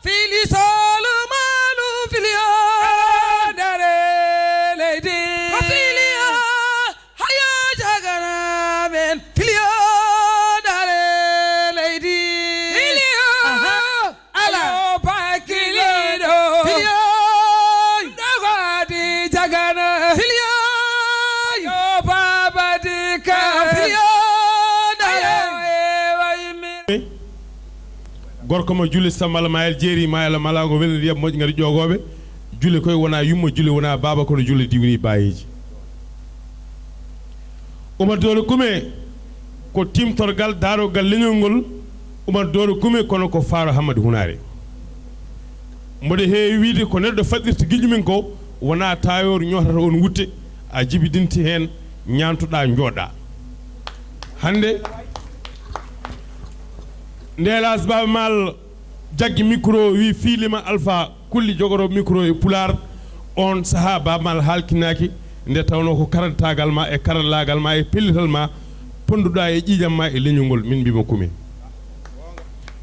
fili solo malu filio dare lady filia hayo jagana men filio dare lady filio ala bakilido filio dagadi jagana filio yo baba dika filio gorko mo Juillet Sambala Mayel jeeri mayala malago welni yeb moƴ ngari jogobe Juillet koy wona yummo Juillet wona baba kono Juillet diwni bayeji Umar Doro Kume ko timtorgal darogal leñol ngol Umar Doro Kume kono ko Faro Hamadou Hunare mode heewi wiide ko neddo fadirta gijumin ko wona tayor ñotata on wutte a jibidinti hen ñantuda njoda hande Ndelas Baba Mal jaggi micro wi filima Alpha kulli jogoro micro e pular on saha Baba Mal halkinaki nde tawno ko karantagal ma e karallagal ma e pellital ma ponduda e ƴiƴam ma e leñol min bima kumi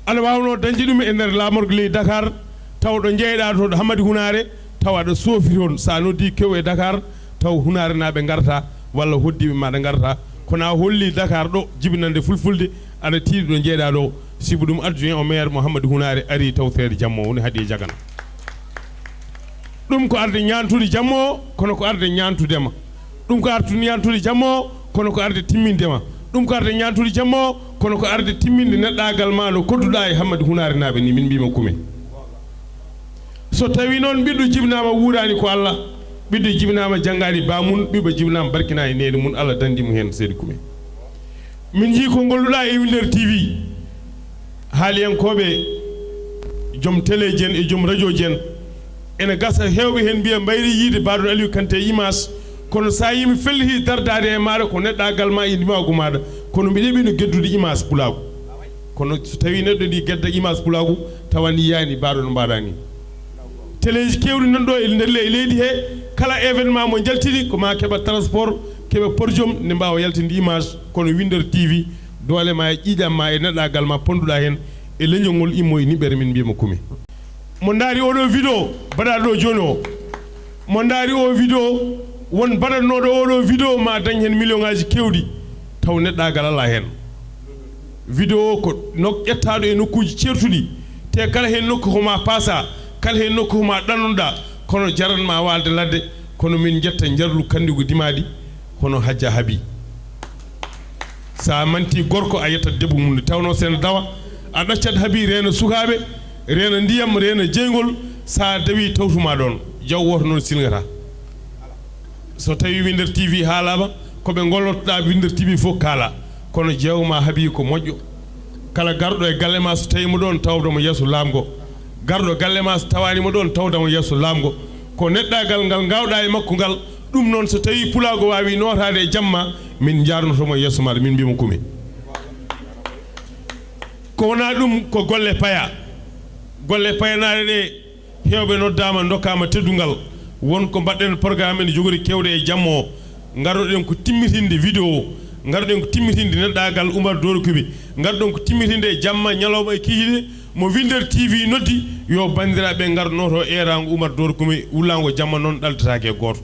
ana wawno dañji ɗum e nder lamorgol Dakar tawɗo jeyɗa to Hamadou Hunare tawa aɗa sofiri on sa noddi kew e Dakar taw Hunare naɓe garta walla hoddiɓe maɗa garta kono holli Dakar ɗo jibinande fulfulde aɗa tiiɗi ɗo jeyɗa ɗo sibu ɗum adjoint au maire Mouhamadou Hunare ari tawtere jammo woni haadi e jagana ɗum ko arde ñantude jammo kono ko arde ñantudema ɗum ko arde ñantude jammo kono ko arde timmindema ɗum ko arde ñantude jammo kono ko arde timminde neɗɗagal ma no kodduɗa e Hamadou Hunare naɓe ni min mbima kume so tawi noon ɓiɗɗo jibinama wuurani ko Allah ɓiɗɗo jibinama janggani bamum ɓiɓɓo jibinama barkina e nene mum Allah dandimo hen seedi kume min jii ko golluɗa e Winndere-tv haaliyankoɓe joom télé jen e joom radio jen ene gasa hewɓe hen mbiya mbayri yiide baɗo Aliou Kanté image kono sa yimi felliti dardade e maɗa ko neɗɗagal ma e ndimagu maɗa kono mbiɗa ɓino geddude image pulagu kono so tawi neɗɗo ndi gedda image pulagu tawani yani baɗo no mbaɗa ni télé ji kewɗi nan ɗo e nder leydi he kala événement mo jaltiri ko ma keɓa transport keɓa porjom ne mbawa yaltinde image kono Winndere-tv doole ma e ƴiƴam ma e neɗɗagal ma ponduɗa hen e leñol ngol immo e niɓere min mbiyama kumi mo daari oɗo vidéo mbaɗaɗo ɗo joni o mo daari o vidéo won mbaɗatnoɗo oɗo vidéo ma dañ hen million ngaji kewɗi taw neɗɗagal ala hen vidéo ko ƴettaɗo e nokkuji certuɗi te kala hen nokku homa paasa kala hen nokku homa ɗannoɗa kono jaranma walde ladde kono min jetta jarlu kandigo dimaɗi hono hajja haabi sa manti gorko a yetta debbo mum tawno sen dawa a ɗaccat haabi reena sukaɓe reena ndiyam reena jeygol sa dawi tawtuma ɗon jaw woto noon silgata so tawi Winndere-tv haalama koɓe gollotoɗa Winndere-tv fof kaala kono jewma haabi ko moƴƴo kala garɗo e galle ma so tawimo ɗon tawdamo yesso lamgo garɗo galle ma so tawanimo ɗon tawdamo yesso lamgo ko neɗɗagal ngal gawɗa e makko ngal ɗum noon so tawi pulago wawi notade e jamma min jarnotomo yesso maɗa min mbima kumi ko wona ɗum ko golle payanade ɗe hewɓe noddama dokkama teddungal wonko mbaɗɗen programme ene jogori kewde e jammo o garoɗen ko timmitinde vidéo garoɗen ko timmitinde neɗɗagal Umar Doro Kume garoɗen ko timmitinde e jamma ñalawma e kihiɗe mo Winndere-tv noddi yo bandiraɓe garnoto erago Umar Doro Kume wullago jamma noon ɗaldatake e goto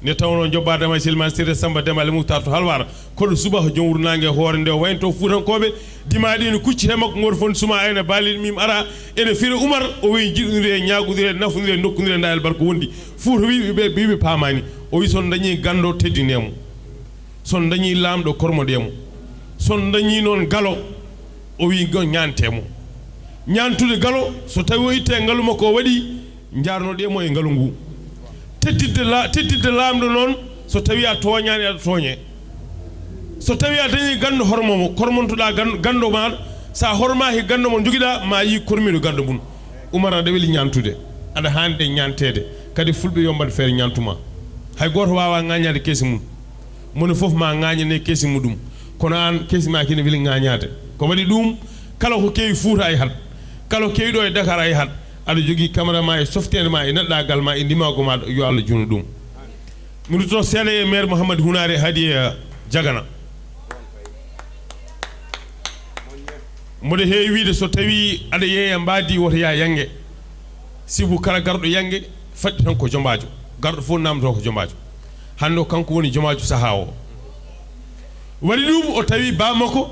ne tawno jobba dama silman siré Samba Demba le Moutar to halwara koɗo suba joom wuro nangue hoore nde o waynto fuutankoɓe dimaɗi ne kucci he makko goto fon suma ene baaliɗ mim ara ene fira Umar o wi jiɗodire ñagodire nafodire dokkodire dayal barko wondi fuuta wiɓe ɓiɓe paamani o wi son dañi gando teddinemo son dañi lamɗo kormodemo son dañi noon galo o wi ñantemo ñantude galo so tawi o itte ngalu makko o waɗi jarnoɗemo e ngalu ngu teddidde lamɗo noon so tawi a toñani aɗa tooñe so tawi a dañi gando hormomo kormontoɗa gando maɗa sa hormaki gando mo joguiɗa ma yi kormiɗo gando mum Umar aɗa weeli ñantude aɗa hande ñantede kadi fulɓe yombade feere ñantuma hay goto wawa ŋañade keesi mum moni foof ma ŋañane keesi muɗum kono an keesi ma kine weeli ŋañade ko waɗi ɗum kala ko kewi Fouta ay hat kala ko kewi ɗo e Dakar ay hat aɗa jogui caméra ma e softede ma e neɗɗagal ma e ndimago ma yo Allah juno ɗum mi rutto seeɗa e maire Mouhamadou Hunare haadi e jagana mboɗo heewi wiide so tawi aɗa yeeya mbadi woto ya yangue sibu kala gardo yange faddi tan ko jombajo gardo fo namdo ko jombajo hanno kanko woni jombajo saha o wadi dum o tawi ba mako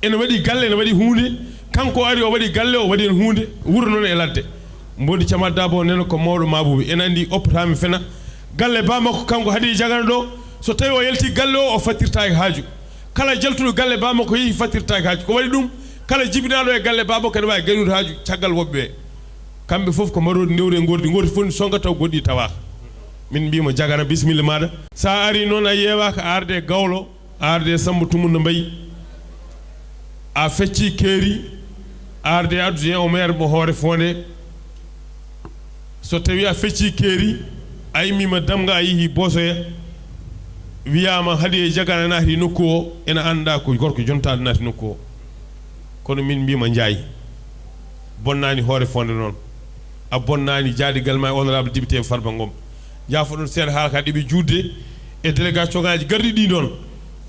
en wadi galle en wadi hunde kanko ari o wadi galle o wadi hunde wuro non e ladde mbodi camadda bo nen ko mawdo mabubi en andi optami fena galle ba mako kanko hadi jagana do so tawi o yelti galle o fatirta e haaju kala jaltudo galle ba mako yi fatirta e haaju ko wadi dum kala jibinaado e galle ba mako wa galude haaju tagal wobbe kambe fof ko marodi newre ngordi fon songa taw goddi tawa min bimo jagana bismillah mada sa ari non a yewa ka arde gawlo arde sambu tumunde mbay a fecci keeri arde adjoint au maire mo hoore fonde so tawi a fecci keeri ay mima damga yi bosoya wiyama hadi e jagana naati nokku o ena anda ko gorko jontaade naati nokku o kono min bima njaayi bonnani hoore fonde non a bonnani jaadigal ma honorable député Farba Ngom jafo don ser haala ka dibi juudde e délégation ngaaji gardi di don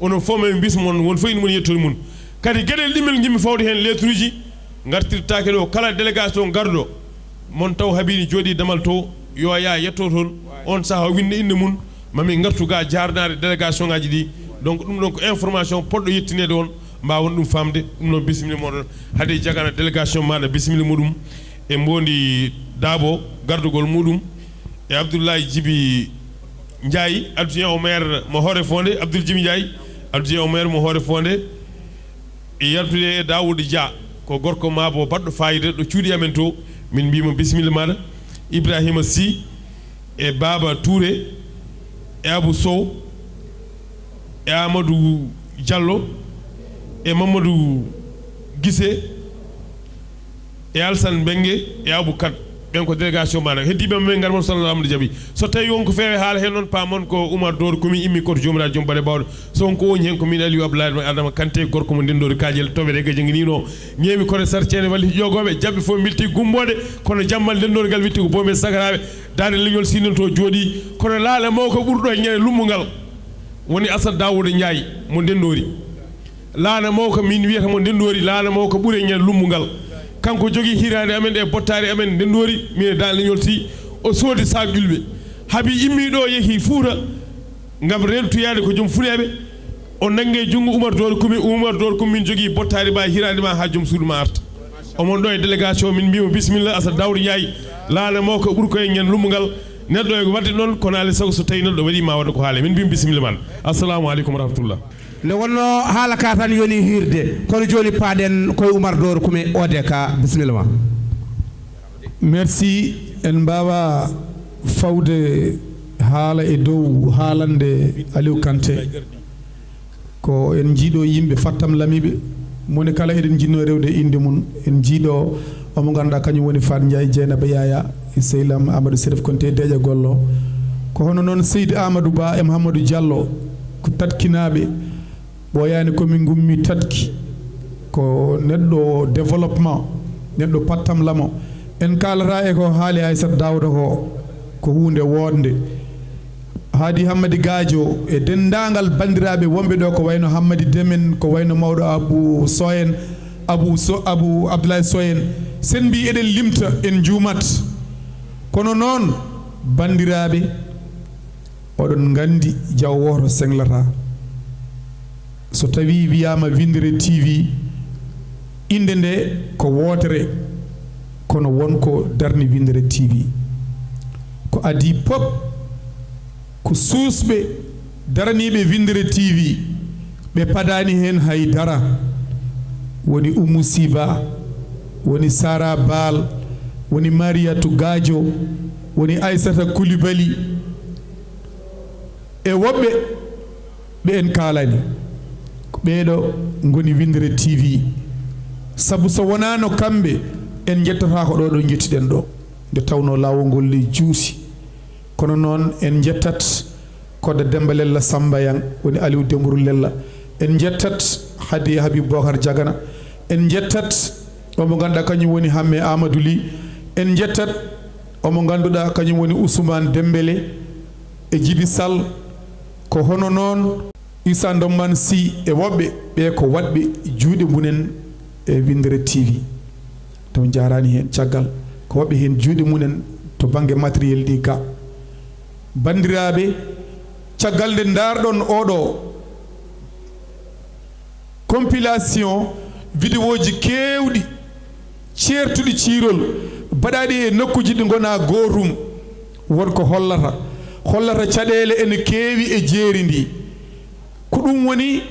onon fo men bis mon won fo in mon yettori mun kadi gedel dimel jimmi fawde hen letruji ngartirtaake do kala délégation gardo mon taw habini jodi damal to yo ya yetto ton on saha winde inde mun mami ngartu ga jarnaade délégation ngaaji di donc dum don ko information poddo yettinede on mbawon dum famde dum non bismillah modon hade jagana délégation mada bismillah mudum e mbondi dabo gardugol mudum e Abdoulaye Djibi Ndiaye adjoint au maire mo hoore fonde Abdoul Djibi Ndiaye adjoint au maire mo hoore fonde e yaltude e Daoud Dia ko gorko mabo baddo fayida do cuudi amen to min bima bismillah mada Ibrahima Sy e Baba Touré e Abou Sow e Amadou Diallo e Mamadou Gissé e Alsan Bengue e Abou Kat ben ko délégation mana heddibe men ngar mon sallallahu alaihi jabi so tawi wonko feewe haala hen non pamon ko Oumar Dor komi immi ko jomra jom bade bawdo so wonko woni hen ko min Aliou Abdoulaye Adama Kanté gorko mo ndendori kaajel tobere gaje nginino ñeemi ko sartiene walli jogobe jabbi fo milti gumbode kono jammal ndendori gal witti ko bombe sagarabe dane leñol sinen to jodi kono laala mo ko burdo ñene lummungal woni Assane Daouda Ndiaye mo ndendori laana mo ko min wiyata mo ndendori laana mo ko bure ñene lummungal kanko jogi hirande amen e bottari amen ndendori mi dal leñol si o soodi sa gulbe habi immi do yehi fuura ngam rentuyade ko jom fulebe o nange jungu Oumar Dor kumi min jogi bottari ba hirande ma ha jom suudu ma arta o mon do e délégation min bimo bismillah Assane Daouda Ndiaye laana mo ko bur ko en ñen lummungal neddo e wadde non kono ali sago so tawi neddo wadi ma wadde ko haale min bimo bismillah man assalamu alaikum wa rahmatullah le wonno haala ka tan yoni hirde kono joni paaden koye Oumar Dor kumi ode ka bismillah ma merci en mbawa fawde haala e dow haalande Aliou Kanté ko en jiiɗo yimɓe fattam lamiɓe moni kala eɗen jinno rewde inde mum en jiiɗo omo ganduɗa kañum woni Fat Ndiaye Dieynaba Yaya e sehlam Amadou Serif Konté deƴa gollo ko hono noon Seydou Amadou Ba e Mouhamadou Diallo ko tatkinaɓe ɓoyani komin gummi tatki ko neɗɗo développement neɗɗo pattam lamo en kalata e ko haali Aissata Daouda ko hunde wonde haadi Hammadi Gadio e dendagal bandiraɓe wonɓe ɗo ko wayno Hammadi Demen ko wayno mawɗo Abou Soyen Abou Abdoulaye Soyen sen mbi eɗen limta en juumat kono noon bandiraɓe oɗon gandi jaw woto senglata so tawi wiyama Winndere-tv inde nde ko wotere kono wonko darni Winndere-tv ko adi pop ko suusɓe daraniɓe Winndere-tv ɓe padani hen haydara woni Oumou Siba woni Sara Bal woni Mariatou Gadio woni Aissata Coulibaly e woɓɓe ɓe en kalani ɓeeɗo ngoni Winndere-tv sabu so wonano kamɓe en jettata ko ɗo ɗo jettiɗen ɗo nde tawno lawol ngol le juusi kono noon en jettat Kodda Demba Lella Samba Yang woni Aliou Dembourou Lella en jettat Hadi Habib Bocar Diagana en jettat omo ganduɗa kañum woni Hamme Amadou Ly en jettat omo ganduɗa kañum woni Ousmane Dembélé e Djibi Sall ko hono noon Issa Ndomman Sy e woɓɓe ɓe ko waɗɓe juuɗe munen e Winndere-tv taw jarani hen caggal ko waɓe hen juuɗe munen to banggue matériel ɗi ga bandiraɓe caggal nde darɗon oɗo compilation vidéo ji kewɗi ceertuɗi ciirol baɗaɗi e nokkuji ɗi gona gotum wonko hollata caɗele ene keewi e jeeri ndi ko ɗum woni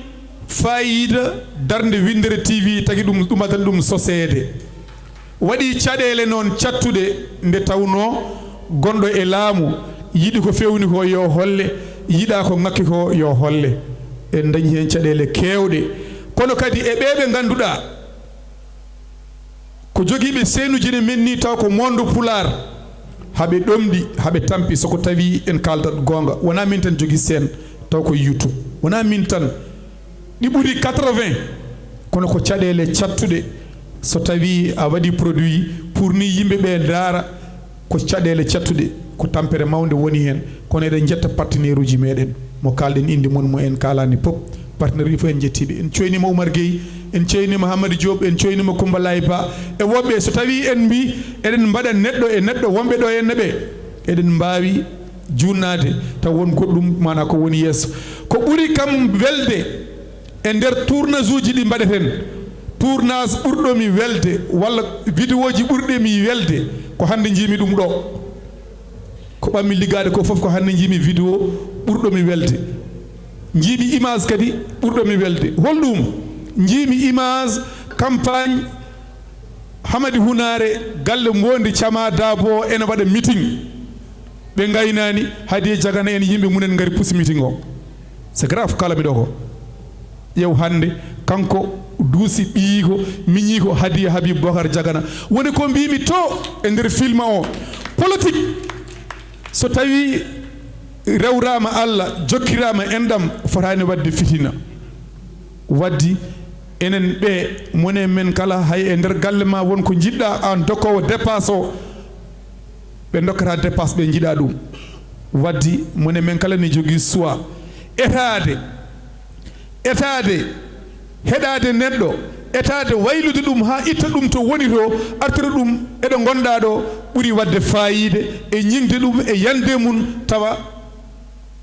fayida darde Winndere-tv tagi ɗum adani ɗum sosede waɗi caɗele noon cattuɗe nde tawno gonɗo e laamu yiɗi ko fewni ko yo holle yiɗa ko ngakki ko yo holle en dañi hen caɗele kewɗe kono kadi e ɓeɓe ganduɗa ko jogiiɓe seenuji ne men ni taw ko monde pular haɓe ɗomɗi haɓe tampi soko tawi en kaldat gonga wona min tan jogui sen taw ko YouTube wona min tan ɗi ɓuuri 80 kono ko caɗele cattuɗe so tawi a waɗi produit pour ni yimɓeɓe daara ko caɗele cattuɗe ko tampere mawde woni hen kono eɗen jetta partenaire uji meɗen mo kalɗen inde mon mo en kalani pop partenaire uji fof en jettiɓe en coynima Oumar Gueye en coynima Hamadou Diop en coynima Coumba Lay Ba e woɓɓe so tawi en mbi eɗen mbaɗa neɗɗo e neɗɗo wonɓe ɗo henne ɓe eɗen mbawi junnade taw won goɗɗum mana ko woni yesso ko ɓuuri kam welde e nder tournage uji ɗi mbaɗeten tournage ɓurɗomi welde walla vidéo ji ɓurɗemi welde ko hande jimi ɗum ɗo ko ɓammi liggade ko foof ko hande jimi vidéo ɓurɗomi welde jiimi image kadi ɓurɗomi welde holɗum jiimi image campagne Hamadi Hunare galle Mbondi Cama Dabo ene waɗa meeting ɓe gaynani Hadiye Jagana en yimɓe munen gari pusi meeting o c'est grave kala miɗo ko ƴew hande kanko duusi ɓiyi ko miñi ko Hadiye Habib Bocar Jagana woni ko mbimi to e nder film o politique so tawi rewrama Allah jokkirama enɗam fotani wadde fitina waddi enen ɓe mone men kala hay e nder galle ma wonko jiɗɗa an dokkowo dépasse o ɓe dokkata dépasse ɓe jiiɗa ɗum waddi mone men kala ne jogui choix etade heɗade neɗɗo etade waylude ɗum ha itta ɗum to woni to artira ɗum eɗo gonɗa ɗo ɓuuri wadde fayide e ñingde ɗum e yande mum tawa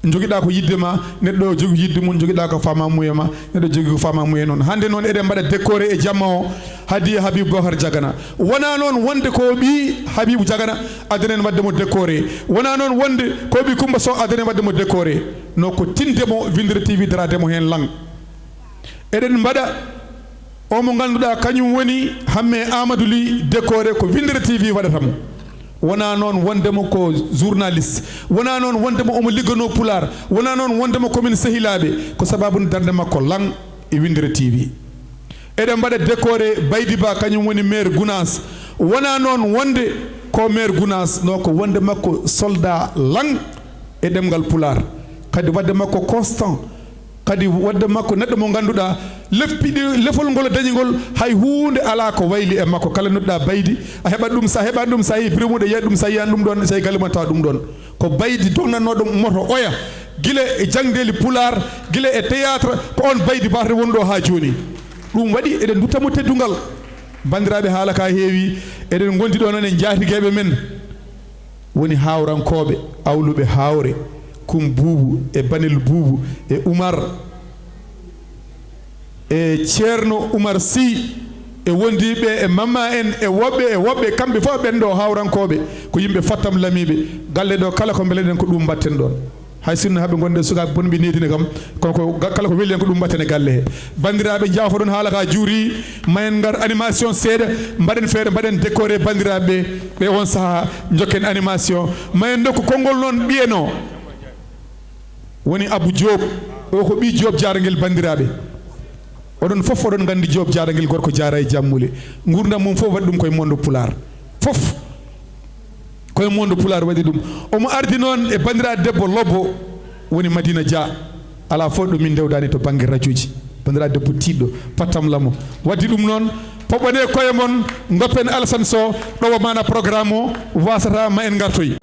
joguiɗa ko yidde ma neɗɗo jogui yidde mum joguiɗa ko famamuye ma neɗɗo jogui ko famamuye noon hande noon eɗen mbaɗa décoré e jamma o Hadiye Habib Bocar Jagana wona noon wonde ko ɓi Habibou Jagana adenen wadde mo décoré wona noon wonde ko ɓi Coumba Sow adenen wadde mo décoré no ko tindemo Winndere-tv darademo hen lang eɗen mbaɗa o mo ganduɗa kañum woni Hamme Amadou Ly décoré ko Winndere-tv waɗatamo wona noon wondemo ko journaliste wona noon wondemo omo liggano pular wona noon wondemo komin sehilaɓe ko sababude darde makko lang e Winndere-tv eɗen mbaɗa décoré Baydi Ba kañum woni maire Gounas wona noon wonde ko maire Gounas no ko wonde makko soldat lang e ɗemgal pular kadi wadde makko constant kadi wadde makko neɗɗo mo ganduɗa lefol ngol dañigol hay hunde ala ko wayli e makko kala nodɗa Baydi a heɓat ɗum sa heɓani ɗum sa yi biremuɗe yiya ɗum sa yiyani ɗum ɗon sa galle mon tawa ɗum ɗon ko Baydi donnannoɗo moto oya guila e jangdeli pular guila e théâtre ko on Baydi barte woni ɗo ha joni ɗum waɗi eɗen duttamo teddugal bandiraɓe haala ka heewi eɗen gondi ɗo noon e jaatigueɓe men woni hawrankoɓe awluɓe hawre Kum Boubou e Banel Boubou e Oumar e Ceerno Oumar Sy e wondiɓe e mamma en e woɓɓe kamɓe fof ɓen ɗo hawrankoɓe ko yimɓe fattam lamiɓe galle ɗo kala ko beeleɗen ko ɗum batten ɗon hay sinno haɓe gonde sukaɓe bonɓe nedine kam kono ko kala ko welɗen ko ɗum batten e galle he bandiraɓe jaafa ɗon haala ka juuri mayen gar animation seeɗa mbaɗen feere mbaɗen décoré bandiraɓe ɓe on saaha jokken animation mayen dokko konngol noon ɓiyeno woni Abou Diop o ko ɓi Diop jaragel bandiraɓe oɗon fof oɗon gandi Diop jaragel gorko jara e jammule gurdam mum fof waɗi ɗum koye monde pular fof koye monde pular waɗi ɗum omo ardi noon e bandiraɗo debbo lobbo woni Madina Dia ala fof ɗo min dewdani to banggue radio ji bandiraɗo debbo tiɗɗo pattam lamo waddi ɗum noon poɓɓone koye mon goppen Alassane Sow ɗowo mana programme o wasata ma en gartoy